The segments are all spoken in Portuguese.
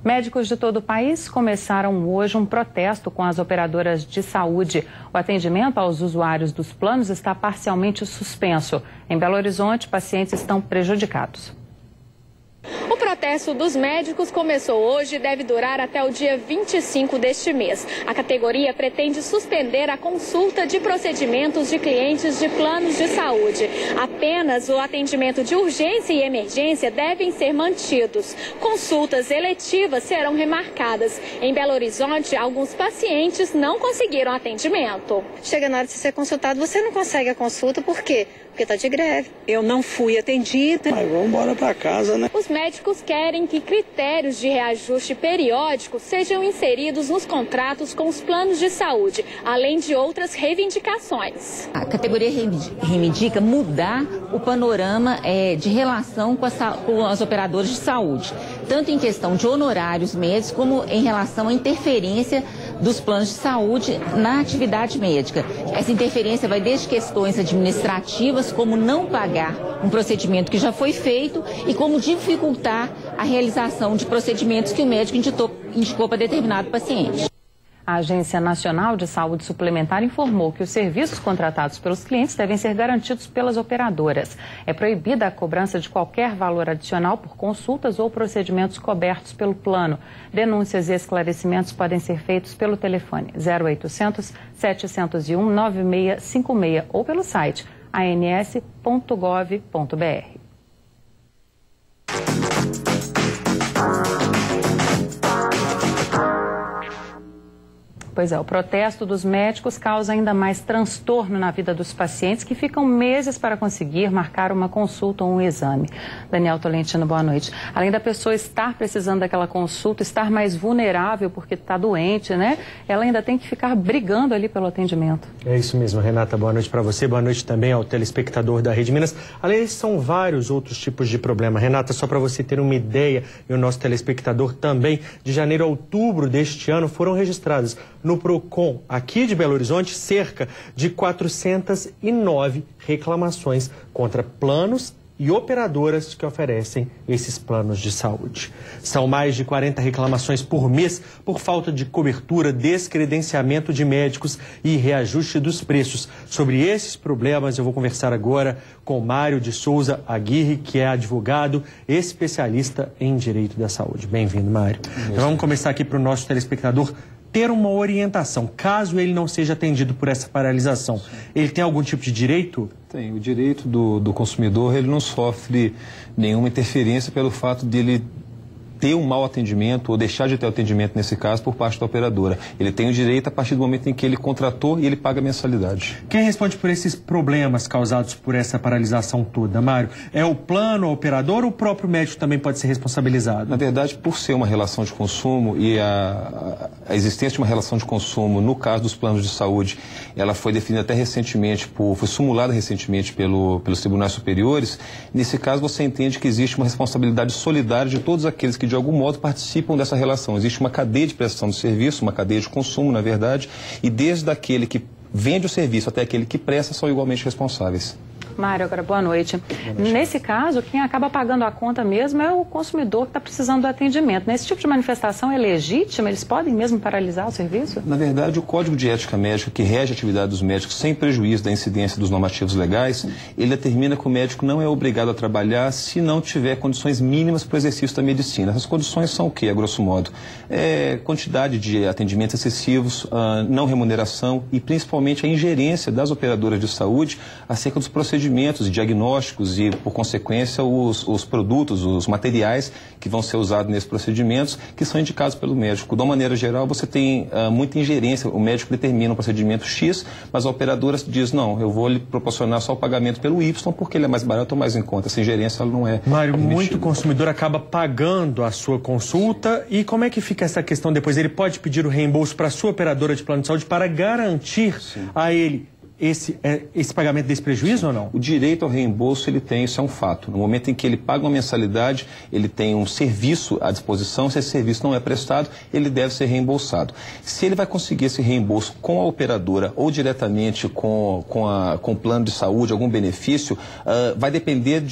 Médicos de todo o país começaram hoje um protesto com as operadoras de saúde. O atendimento aos usuários dos planos está parcialmente suspenso. Em Belo Horizonte, pacientes estão prejudicados. O protesto dos médicos começou hoje e deve durar até o dia 25 deste mês. A categoria pretende suspender a consulta de procedimentos de clientes de planos de saúde. Apenas o atendimento de urgência e emergência devem ser mantidos. Consultas eletivas serão remarcadas. Em Belo Horizonte, alguns pacientes não conseguiram atendimento. Chega na hora de ser consultado, você não consegue a consulta, por quê? Porque está de greve. Eu não fui atendida. Mas vamos embora para casa, né? Os médicos querem que critérios de reajuste periódico sejam inseridos nos contratos com os planos de saúde, além de outras reivindicações. A categoria reivindica mudar o panorama de relação com as operadoras de saúde, tanto em questão de honorários médicos, como em relação à interferência dos planos de saúde na atividade médica. Essa interferência vai desde questões administrativas, como não pagar um procedimento que já foi feito e como dificultar a realização de procedimentos que o médico indicou para determinado paciente. A Agência Nacional de Saúde Suplementar informou que os serviços contratados pelos clientes devem ser garantidos pelas operadoras. É proibida a cobrança de qualquer valor adicional por consultas ou procedimentos cobertos pelo plano. Denúncias e esclarecimentos podem ser feitos pelo telefone 0800 701 9656 ou pelo site ans.gov.br. Pois é, o protesto dos médicos causa ainda mais transtorno na vida dos pacientes que ficam meses para conseguir marcar uma consulta ou um exame. Daniel Tolentino, boa noite. Além da pessoa estar precisando daquela consulta, estar mais vulnerável porque está doente, né? Ela ainda tem que ficar brigando ali pelo atendimento. É isso mesmo, Renata. Boa noite para você. Boa noite também ao telespectador da Rede Minas. Além, são vários outros tipos de problema. Renata, só para você ter uma ideia, e o nosso telespectador também, de janeiro a outubro deste ano foram registradas no PROCON, aqui de Belo Horizonte, cerca de 409 reclamações contra planos e operadoras que oferecem esses planos de saúde. São mais de 40 reclamações por mês por falta de cobertura, descredenciamento de médicos e reajuste dos preços. Sobre esses problemas eu vou conversar agora com Mário de Souza Aguirre, que é advogado especialista em direito da saúde. Bem-vindo, Mário. Então, vamos começar aqui para o nosso telespectador ter uma orientação, caso ele não seja atendido por essa paralisação. Ele tem algum tipo de direito? Tem. O direito do consumidor, ele não sofre nenhuma interferência pelo fato de ele ter um mau atendimento ou deixar de ter atendimento, nesse caso, por parte da operadora. Ele tem o direito a partir do momento em que ele contratou e ele paga mensalidade. Quem responde por esses problemas causados por essa paralisação toda, Mário? É o plano, a operadora ou o próprio médico também pode ser responsabilizado? Na verdade, por ser uma relação de consumo e a existência de uma relação de consumo, no caso dos planos de saúde, ela foi definida até recentemente, foi simulada recentemente pelos tribunais superiores. Nesse caso, você entende que existe uma responsabilidade solidária de todos aqueles que de algum modo participam dessa relação. Existe uma cadeia de prestação de serviço, uma cadeia de consumo, na verdade, e desde aquele que vende o serviço até aquele que presta são igualmente responsáveis. Mário, agora boa noite. Nesse caso, quem acaba pagando a conta mesmo é o consumidor que está precisando do atendimento. Nesse tipo de manifestação é legítima? Eles podem mesmo paralisar o serviço? Na verdade, o Código de Ética Médica, que rege a atividade dos médicos sem prejuízo da incidência dos normativos legais, ele determina que o médico não é obrigado a trabalhar se não tiver condições mínimas para o exercício da medicina. Essas condições são o quê, a grosso modo? Quantidade de atendimentos excessivos, não remuneração e principalmente a ingerência das operadoras de saúde acerca dos procedimentos e diagnósticos e, por consequência, os produtos, os materiais que vão ser usados nesses procedimentos, que são indicados pelo médico. De uma maneira geral, você tem muita ingerência. O médico determina um procedimento X, mas a operadora diz, não, eu vou lhe proporcionar só o pagamento pelo Y, porque ele é mais barato ou mais em conta. Essa ingerência ela não é Mário, permitida. Muito consumidor acaba pagando a sua consulta. E como é que fica essa questão depois? Ele pode pedir o reembolso para a sua operadora de plano de saúde para garantir a ele esse pagamento desse prejuízo ou não? O direito ao reembolso ele tem, isso é um fato. No momento em que ele paga uma mensalidade, ele tem um serviço à disposição, se esse serviço não é prestado, ele deve ser reembolsado. Se ele vai conseguir esse reembolso com a operadora ou diretamente com o plano de saúde, algum benefício, vai depender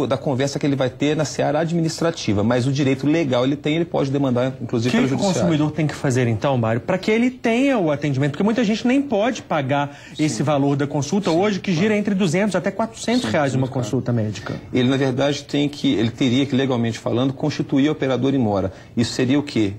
da conversa que ele vai ter na seara administrativa, mas o direito legal ele tem, ele pode demandar, inclusive, pelo judiciário. O que o consumidor tem que fazer então, Mário, para que ele tenha o atendimento? Porque muita gente nem pode pagar esse valor da consulta hoje, que gira entre 200 até 400 reais uma consulta médica. Ele, na verdade, ele teria que, legalmente falando, constituir a operadora em mora. Isso seria o quê?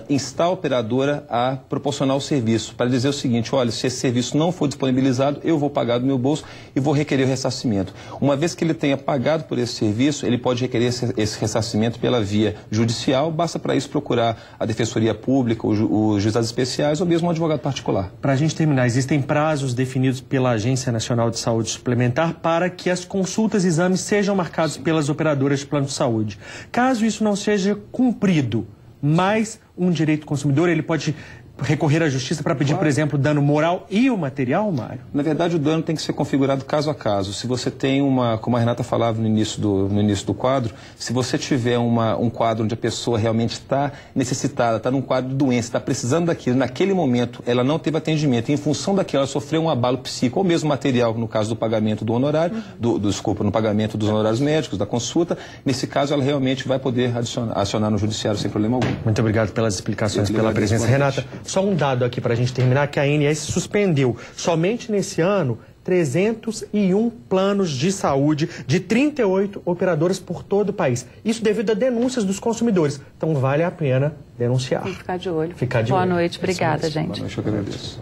Instar a operadora a proporcionar o serviço, para dizer o seguinte, olha, se esse serviço não for disponibilizado, eu vou pagar do meu bolso e vou requerer o ressarcimento. Uma vez que ele tenha pagado por esse serviço, ele pode requerer esse ressarcimento pela via judicial, basta para isso procurar a Defensoria Pública, os juizados especiais ou mesmo um advogado particular. Para a gente terminar, existem prazos definidos pela Agência Nacional de Saúde Suplementar para que as consultas e exames sejam marcados pelas operadoras de plano de saúde. Caso isso não seja cumprido, mais um direito do consumidor, ele pode recorrer à justiça para pedir, por exemplo, dano moral e o material, Mário? Na verdade, o dano tem que ser configurado caso a caso. Se você tem como a Renata falava no início do quadro, se você tiver um quadro onde a pessoa realmente está necessitada, está num quadro de doença, está precisando daquilo, naquele momento ela não teve atendimento, e em função daquilo ela sofreu um abalo psíquico, ou mesmo material, no caso do pagamento do honorário, no pagamento dos honorários médicos, da consulta, nesse caso ela realmente vai poder acionar no judiciário sem problema algum. Muito obrigado pelas explicações, pela presença. Renata, só um dado aqui para a gente terminar, que a ANS suspendeu somente nesse ano 301 planos de saúde de 38 operadoras por todo o país. Isso devido a denúncias dos consumidores. Então vale a pena denunciar. Vamos ficar de olho. Ficar de Boa olho. noite, obrigada, gente. Boa noite, eu agradeço.